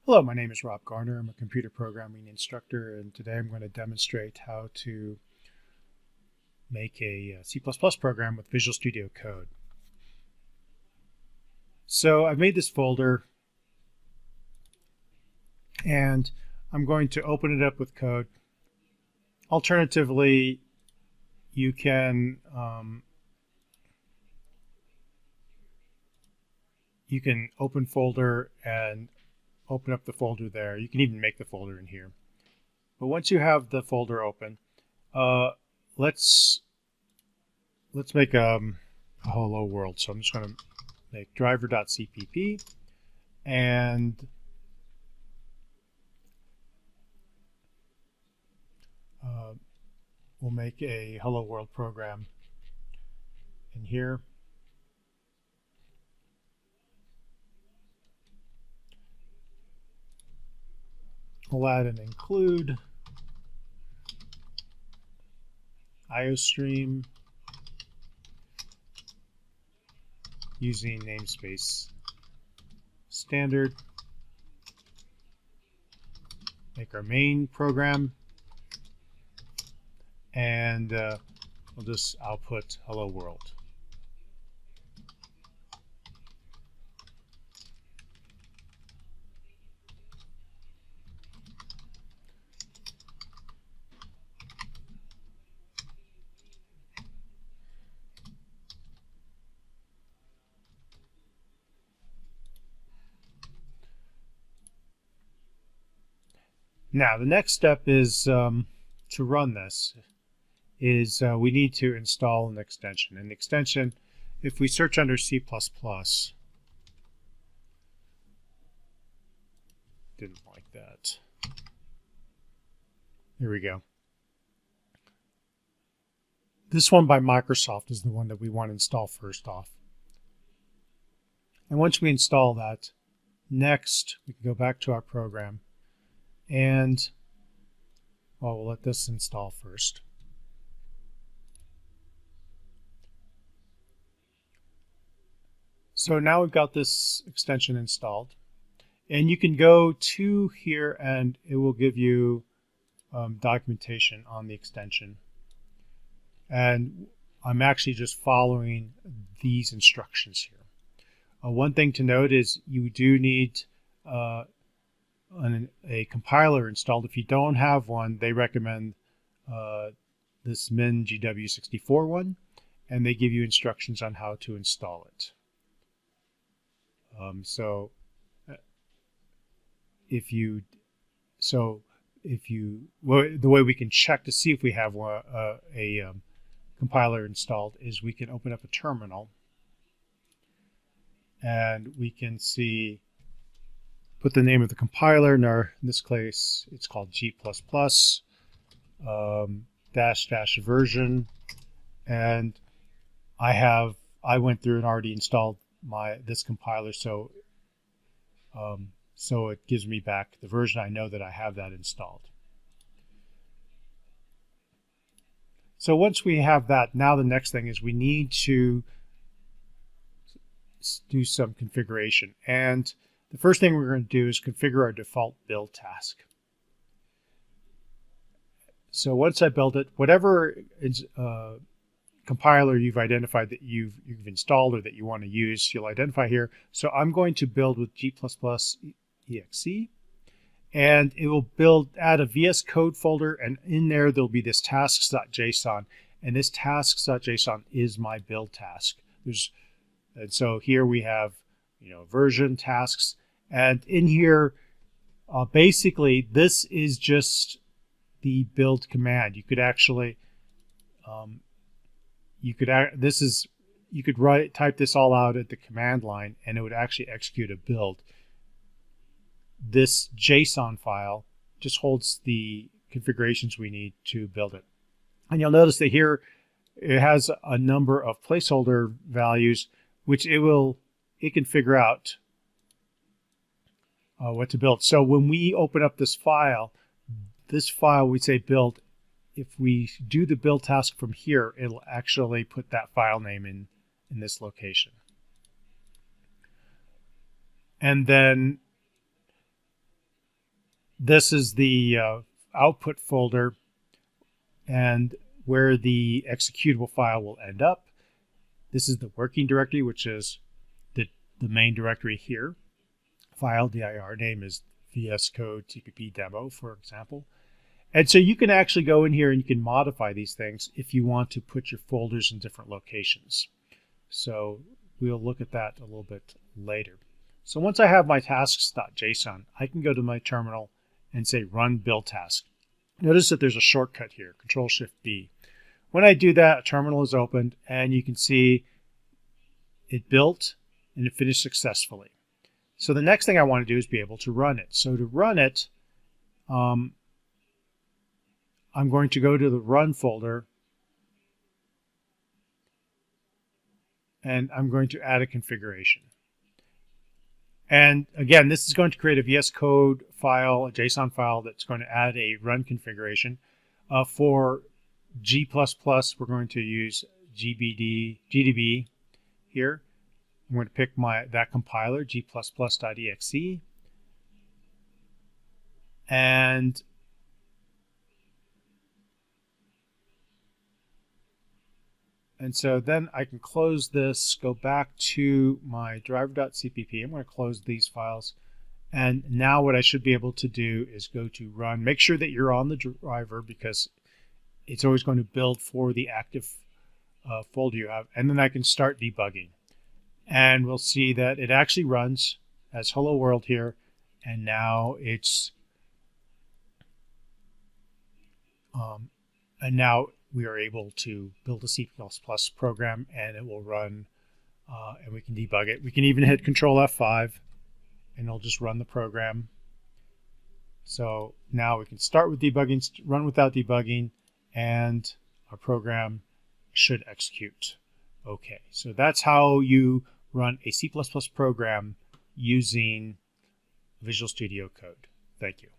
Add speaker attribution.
Speaker 1: Hello, my name is Rob Garner. I'm a computer programming instructor, and today I'm going to demonstrate how to make a C++ program with Visual Studio Code. So I've made this folder, and I'm going to open it up with code. Alternatively, you can open folder and open up the folder there. You can even make the folder in here. But once you have the folder open, let's make a hello world. So I'm just going to make driver.cpp, and we'll make a hello world program in here. We'll add an include IOStream using namespace standard. Make our main program, and we'll just output hello world. Now the next step is to run this is we need to install an extension. An extension, if we search under C++, didn't like that. Here we go. This one by Microsoft is the one that we want to install first off. And once we install that, next we can go back to our program, and well, we'll let this install first. So now we've got this extension installed, and you can go to here and it will give you documentation on the extension. And I'm actually just following these instructions here. One thing to note is you do need a compiler installed. If you don't have one, they recommend this MinGW64 one, and they give you instructions on how to install it. The way we can check to see if we have a compiler installed is we can open up a terminal, and we can see, put the name of the compiler. In this case, it's called G++, -- version, and I went through and already installed this compiler, so it gives me back the version. I know that I have that installed. So once we have that, now the next thing is we need to do some configuration. And the first thing we're going to do is configure our default build task. So once I build it, whatever compiler you've identified that you've installed or that you want to use, you'll identify here. So I'm going to build with G++exe, and it will add a VS Code folder, and in there'll be this tasks.json, and this tasks.json is my build task. And so here we have, version tasks, and in here, basically this is just the build command. You could actually, type this all out at the command line, and it would actually execute a build. This JSON file just holds the configurations we need to build it. And you'll notice that here it has a number of placeholder values, which it can figure out what to build. So when we open up this file we say build. If we do the build task from here, it'll actually put that file name in this location. And then this is the output folder and where the executable file will end up. This is the working directory, which is the main directory here. File dir name is VS Code CPP demo, for example. And so you can actually go in here and you can modify these things if you want to put your folders in different locations. So we'll look at that a little bit later. So once I have my tasks.json, I can go to my terminal and say run build task. Notice that there's a shortcut here, Control-Shift-B. When I do that, a terminal is opened and you can see it built and it finished successfully. So the next thing I want to do is be able to run it. So to run it, I'm going to go to the run folder and I'm going to add a configuration. And again, this is going to create a VS Code file, a JSON file that's going to add a run configuration. For G++, we're going to use GDB here. I'm going to pick that compiler, g++.exe. And so then I can close this, go back to my driver.cpp. I'm going to close these files. And now what I should be able to do is go to run. Make sure that you're on the driver because it's always going to build for the active folder you have. And then I can start debugging. And we'll see that it actually runs as hello world here. And now it's now we are able to build a C++ program and it will run and we can debug it. We can even hit Control F5 and it'll just run the program. So now we can start with debugging, run without debugging, and our program should execute. Okay, so that's how you run a C++ program using Visual Studio Code. Thank you.